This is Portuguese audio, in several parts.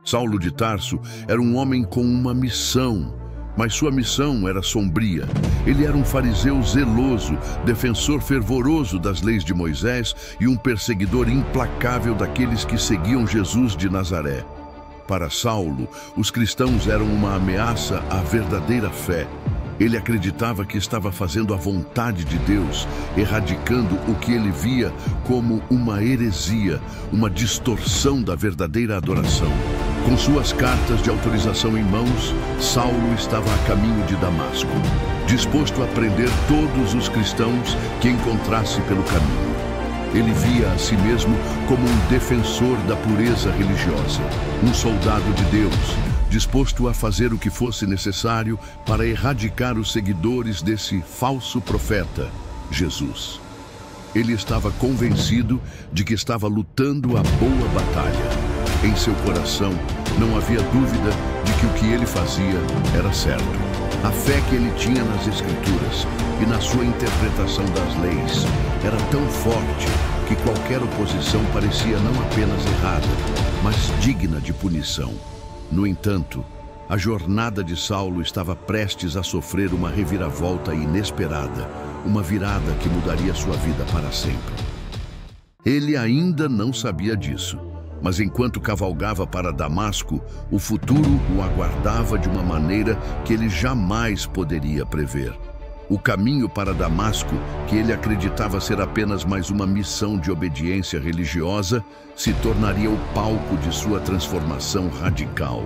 Saulo de Tarso era um homem com uma missão, mas sua missão era sombria. Ele era um fariseu zeloso, defensor fervoroso das leis de Moisés e um perseguidor implacável daqueles que seguiam Jesus de Nazaré. Para Saulo, os cristãos eram uma ameaça à verdadeira fé. Ele acreditava que estava fazendo a vontade de Deus, erradicando o que ele via como uma heresia, uma distorção da verdadeira adoração. Com suas cartas de autorização em mãos, Saulo estava a caminho de Damasco, disposto a prender todos os cristãos que encontrasse pelo caminho. Ele via a si mesmo como um defensor da pureza religiosa, um soldado de Deus, disposto a fazer o que fosse necessário para erradicar os seguidores desse falso profeta, Jesus. Ele estava convencido de que estava lutando a boa batalha. Em seu coração, não havia dúvida de que o que ele fazia era certo. A fé que ele tinha nas Escrituras e na sua interpretação das leis era tão forte que qualquer oposição parecia não apenas errada, mas digna de punição. No entanto, a jornada de Saulo estava prestes a sofrer uma reviravolta inesperada, uma virada que mudaria sua vida para sempre. Ele ainda não sabia disso, mas enquanto cavalgava para Damasco, o futuro o aguardava de uma maneira que ele jamais poderia prever. O caminho para Damasco, que ele acreditava ser apenas mais uma missão de obediência religiosa, se tornaria o palco de sua transformação radical.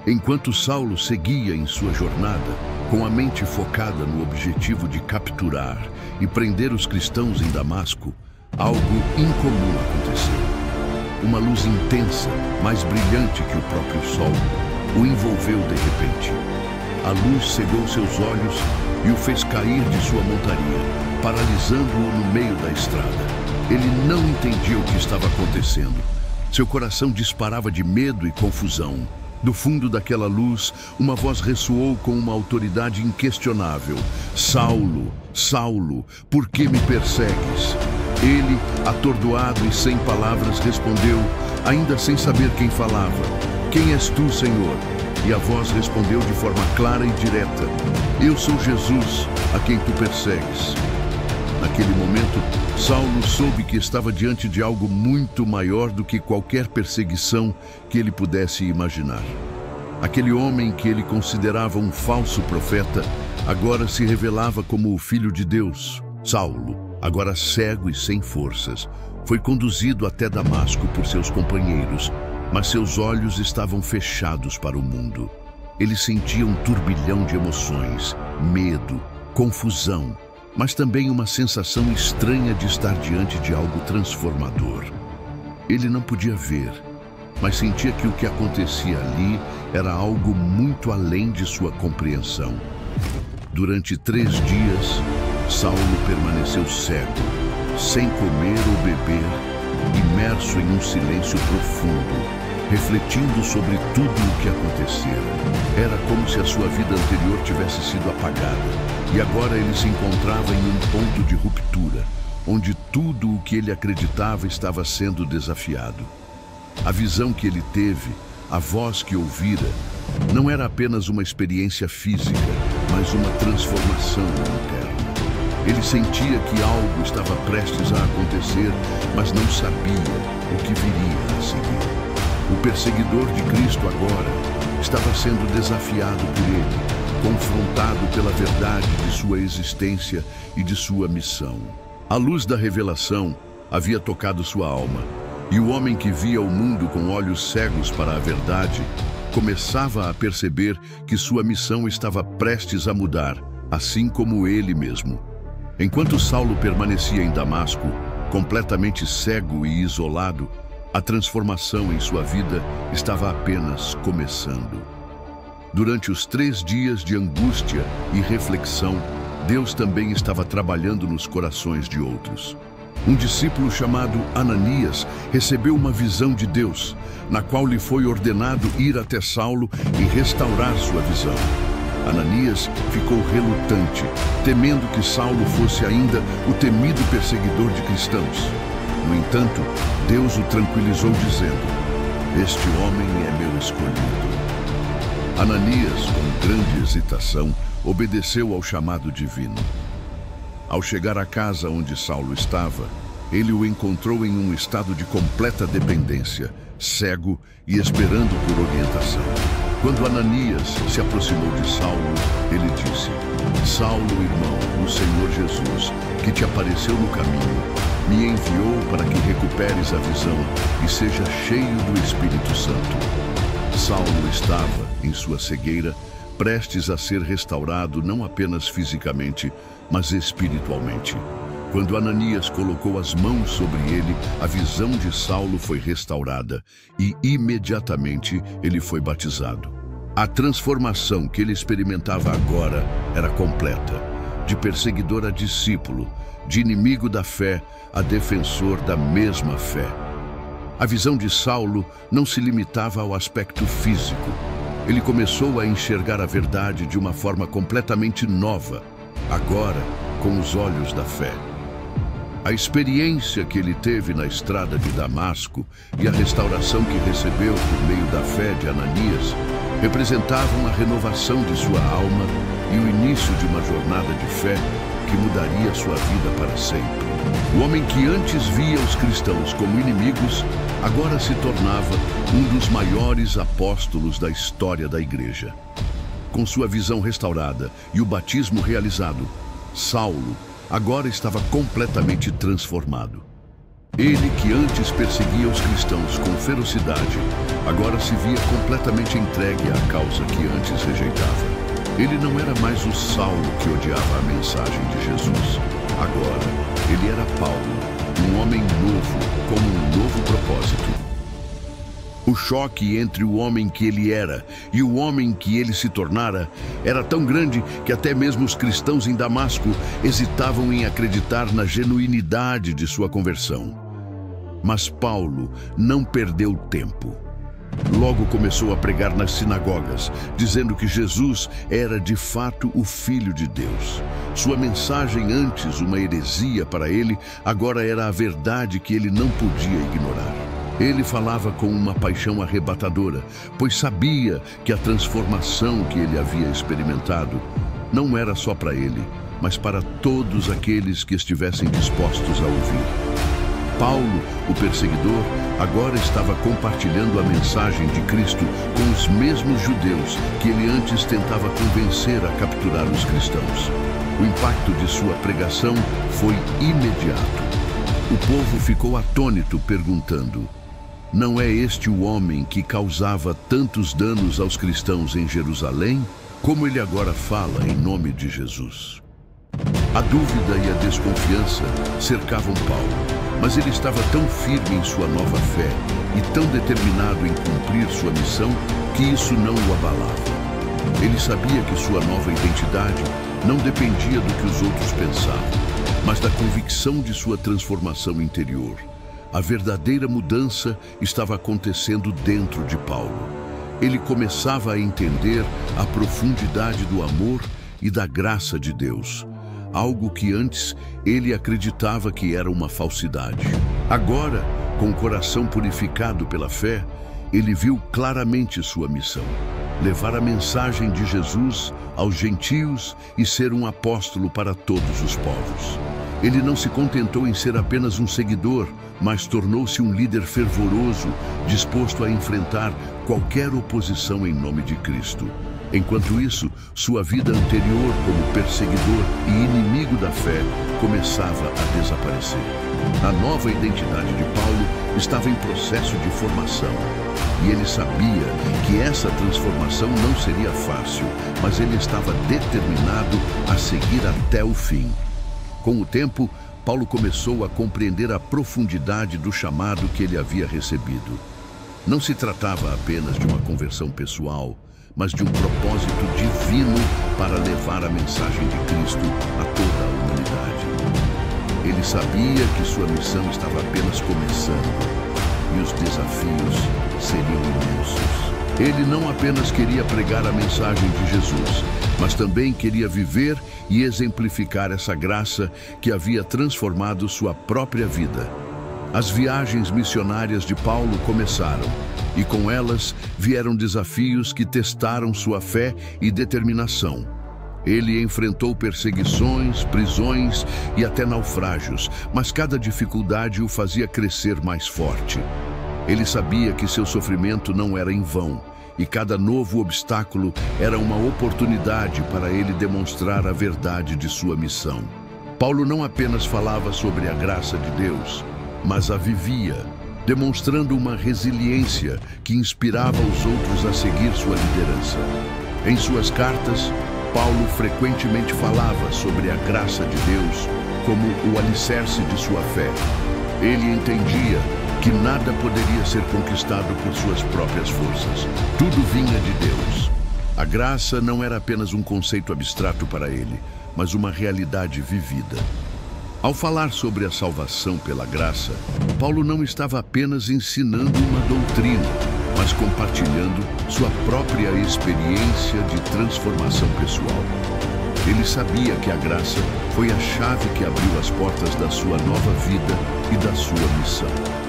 Enquanto Saulo seguia em sua jornada, com a mente focada no objetivo de capturar e prender os cristãos em Damasco, algo incomum aconteceu. Uma luz intensa, mais brilhante que o próprio sol, o envolveu de repente. A luz cegou seus olhos e o fez cair de sua montaria, paralisando-o no meio da estrada. Ele não entendia o que estava acontecendo. Seu coração disparava de medo e confusão. Do fundo daquela luz, uma voz ressoou com uma autoridade inquestionável. Saulo, Saulo, por que me persegues? Ele, atordoado e sem palavras, respondeu, ainda sem saber quem falava, quem és tu, Senhor? E a voz respondeu de forma clara e direta, eu sou Jesus, a quem tu persegues. Naquele momento, Saulo soube que estava diante de algo muito maior do que qualquer perseguição que ele pudesse imaginar. Aquele homem que ele considerava um falso profeta, agora se revelava como o Filho de Deus. Saulo, agora cego e sem forças, foi conduzido até Damasco por seus companheiros, mas seus olhos estavam fechados para o mundo. Ele sentia um turbilhão de emoções, medo, confusão, mas também uma sensação estranha de estar diante de algo transformador. Ele não podia ver, mas sentia que o que acontecia ali era algo muito além de sua compreensão. Durante 3 dias, Saulo permaneceu cego, sem comer ou beber, imerso em um silêncio profundo, refletindo sobre tudo o que acontecera. Era como se a sua vida anterior tivesse sido apagada, e agora ele se encontrava em um ponto de ruptura, onde tudo o que ele acreditava estava sendo desafiado. A visão que ele teve, a voz que ouvira, não era apenas uma experiência física, mas uma transformação interna. Ele sentia que algo estava prestes a acontecer, mas não sabia o que viria a seguir. O perseguidor de Cristo agora estava sendo desafiado por ele, confrontado pela verdade de sua existência e de sua missão. A luz da revelação havia tocado sua alma, e o homem que via o mundo com olhos cegos para a verdade começava a perceber que sua missão estava prestes a mudar, assim como ele mesmo. Enquanto Saulo permanecia em Damasco, completamente cego e isolado, a transformação em sua vida estava apenas começando. Durante os 3 dias de angústia e reflexão, Deus também estava trabalhando nos corações de outros. Um discípulo chamado Ananias recebeu uma visão de Deus, na qual lhe foi ordenado ir até Saulo e restaurar sua visão. Ananias ficou relutante, temendo que Saulo fosse ainda o temido perseguidor de cristãos. No entanto, Deus o tranquilizou dizendo, este homem é meu escolhido. Ananias, com grande hesitação, obedeceu ao chamado divino. Ao chegar à casa onde Saulo estava, ele o encontrou em um estado de completa dependência, cego e esperando por orientação. Quando Ananias se aproximou de Saulo, ele disse: Saulo, irmão, o Senhor Jesus, que te apareceu no caminho, me enviou para que recuperes a visão e seja cheio do Espírito Santo. Saulo estava, em sua cegueira, prestes a ser restaurado não apenas fisicamente, mas espiritualmente. Quando Ananias colocou as mãos sobre ele, a visão de Saulo foi restaurada e imediatamente ele foi batizado. A transformação que ele experimentava agora era completa. De perseguidor a discípulo, de inimigo da fé a defensor da mesma fé. A visão de Saulo não se limitava ao aspecto físico. Ele começou a enxergar a verdade de uma forma completamente nova, agora com os olhos da fé. A experiência que ele teve na estrada de Damasco e a restauração que recebeu por meio da fé de Ananias representavam a renovação de sua alma e o início de uma jornada de fé que mudaria sua vida para sempre. O homem que antes via os cristãos como inimigos, agora se tornava um dos maiores apóstolos da história da igreja. Com sua visão restaurada e o batismo realizado, Saulo agora estava completamente transformado. Ele, que antes perseguia os cristãos com ferocidade, agora se via completamente entregue à causa que antes rejeitava. Ele não era mais o Saulo que odiava a mensagem de Jesus. Agora, ele era Paulo, um homem novo, com um novo propósito. O choque entre o homem que ele era e o homem que ele se tornara era tão grande que até mesmo os cristãos em Damasco hesitavam em acreditar na genuinidade de sua conversão. Mas Paulo não perdeu tempo. Logo começou a pregar nas sinagogas, dizendo que Jesus era de fato o Filho de Deus. Sua mensagem, antes uma heresia para ele, agora era a verdade que ele não podia ignorar. Ele falava com uma paixão arrebatadora, pois sabia que a transformação que ele havia experimentado não era só para ele, mas para todos aqueles que estivessem dispostos a ouvir. Paulo, o perseguidor, agora estava compartilhando a mensagem de Cristo com os mesmos judeus que ele antes tentava convencer a capturar os cristãos. O impacto de sua pregação foi imediato. O povo ficou atônito, perguntando: não é este o homem que causava tantos danos aos cristãos em Jerusalém? Como ele agora fala em nome de Jesus? A dúvida e a desconfiança cercavam Paulo, mas ele estava tão firme em sua nova fé e tão determinado em cumprir sua missão que isso não o abalava. Ele sabia que sua nova identidade não dependia do que os outros pensavam, mas da convicção de sua transformação interior. A verdadeira mudança estava acontecendo dentro de Paulo. Ele começava a entender a profundidade do amor e da graça de Deus, algo que antes ele acreditava que era uma falsidade. Agora, com o coração purificado pela fé, ele viu claramente sua missão: levar a mensagem de Jesus aos gentios e ser um apóstolo para todos os povos. Ele não se contentou em ser apenas um seguidor, mas tornou-se um líder fervoroso, disposto a enfrentar qualquer oposição em nome de Cristo. Enquanto isso, sua vida anterior como perseguidor e inimigo da fé começava a desaparecer. A nova identidade de Paulo estava em processo de formação, e ele sabia que essa transformação não seria fácil, mas ele estava determinado a seguir até o fim. Com o tempo, Paulo começou a compreender a profundidade do chamado que ele havia recebido. Não se tratava apenas de uma conversão pessoal, mas de um propósito divino para levar a mensagem de Cristo a toda a humanidade. Ele sabia que sua missão estava apenas começando e os desafios seriam imensos. Ele não apenas queria pregar a mensagem de Jesus, mas também queria viver e exemplificar essa graça que havia transformado sua própria vida. As viagens missionárias de Paulo começaram, e com elas vieram desafios que testaram sua fé e determinação. Ele enfrentou perseguições, prisões e até naufrágios, mas cada dificuldade o fazia crescer mais forte. Ele sabia que seu sofrimento não era em vão, e cada novo obstáculo era uma oportunidade para ele demonstrar a verdade de sua missão. Paulo não apenas falava sobre a graça de Deus, mas a vivia, demonstrando uma resiliência que inspirava os outros a seguir sua liderança. Em suas cartas, Paulo frequentemente falava sobre a graça de Deus como o alicerce de sua fé. Ele entendia que nada poderia ser conquistado por suas próprias forças. Tudo vinha de Deus. A graça não era apenas um conceito abstrato para ele, mas uma realidade vivida. Ao falar sobre a salvação pela graça, Paulo não estava apenas ensinando uma doutrina, mas compartilhando sua própria experiência de transformação pessoal. Ele sabia que a graça foi a chave que abriu as portas da sua nova vida e da sua missão.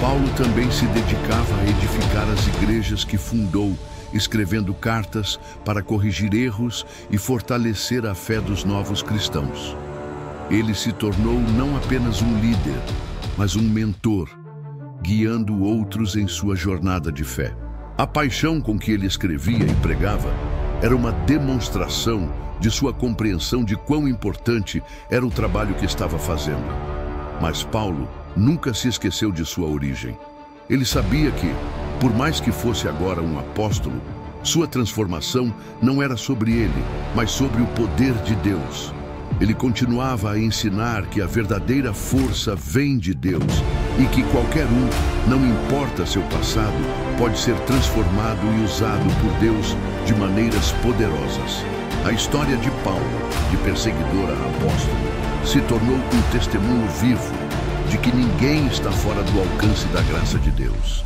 Paulo também se dedicava a edificar as igrejas que fundou, escrevendo cartas para corrigir erros e fortalecer a fé dos novos cristãos. Ele se tornou não apenas um líder, mas um mentor, guiando outros em sua jornada de fé. A paixão com que ele escrevia e pregava era uma demonstração de sua compreensão de quão importante era o trabalho que estava fazendo. Mas Paulo nunca se esqueceu de sua origem. Ele sabia que, por mais que fosse agora um apóstolo, sua transformação não era sobre ele, mas sobre o poder de Deus. Ele continuava a ensinar que a verdadeira força vem de Deus e que qualquer um, não importa seu passado, pode ser transformado e usado por Deus de maneiras poderosas. A história de Paulo, de perseguidor a apóstolo, se tornou um testemunho vivo de que ninguém está fora do alcance da graça de Deus.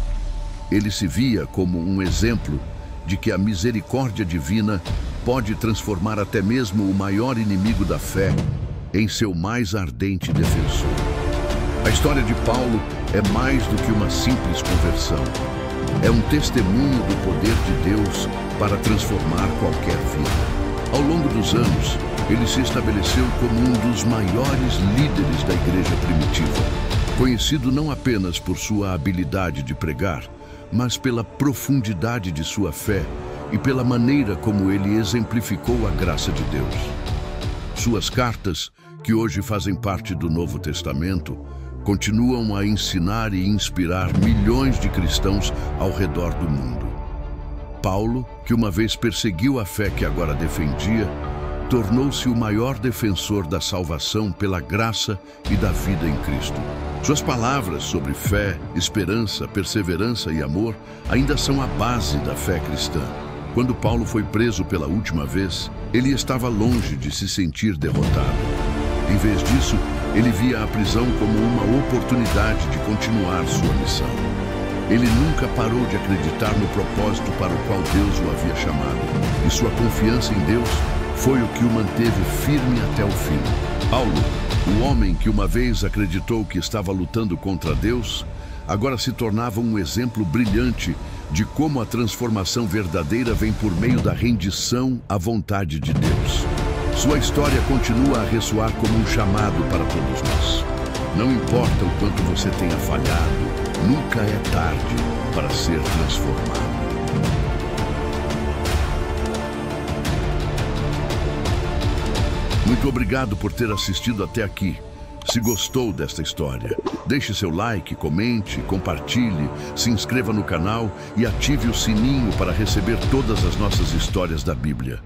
Ele se via como um exemplo de que a misericórdia divina pode transformar até mesmo o maior inimigo da fé em seu mais ardente defensor. A história de Paulo é mais do que uma simples conversão. É um testemunho do poder de Deus para transformar qualquer vida. Ao longo dos anos, ele se estabeleceu como um dos maiores líderes da igreja primitiva, conhecido não apenas por sua habilidade de pregar, mas pela profundidade de sua fé e pela maneira como ele exemplificou a graça de Deus. Suas cartas, que hoje fazem parte do Novo Testamento, continuam a ensinar e inspirar milhões de cristãos ao redor do mundo. Paulo, que uma vez perseguiu a fé que agora defendia, tornou-se o maior defensor da salvação pela graça e da vida em Cristo. Suas palavras sobre fé, esperança, perseverança e amor ainda são a base da fé cristã. Quando Paulo foi preso pela última vez, ele estava longe de se sentir derrotado. Em vez disso, ele via a prisão como uma oportunidade de continuar sua missão. Ele nunca parou de acreditar no propósito para o qual Deus o havia chamado, e sua confiança em Deus foi o que o manteve firme até o fim. Paulo, o homem que uma vez acreditou que estava lutando contra Deus, agora se tornava um exemplo brilhante de como a transformação verdadeira vem por meio da rendição à vontade de Deus. Sua história continua a ressoar como um chamado para todos nós. Não importa o quanto você tenha falhado, nunca é tarde para ser transformado. Muito obrigado por ter assistido até aqui. Se gostou desta história, deixe seu like, comente, compartilhe, se inscreva no canal e ative o sininho para receber todas as nossas histórias da Bíblia.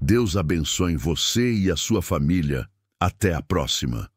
Deus abençoe você e a sua família. Até a próxima.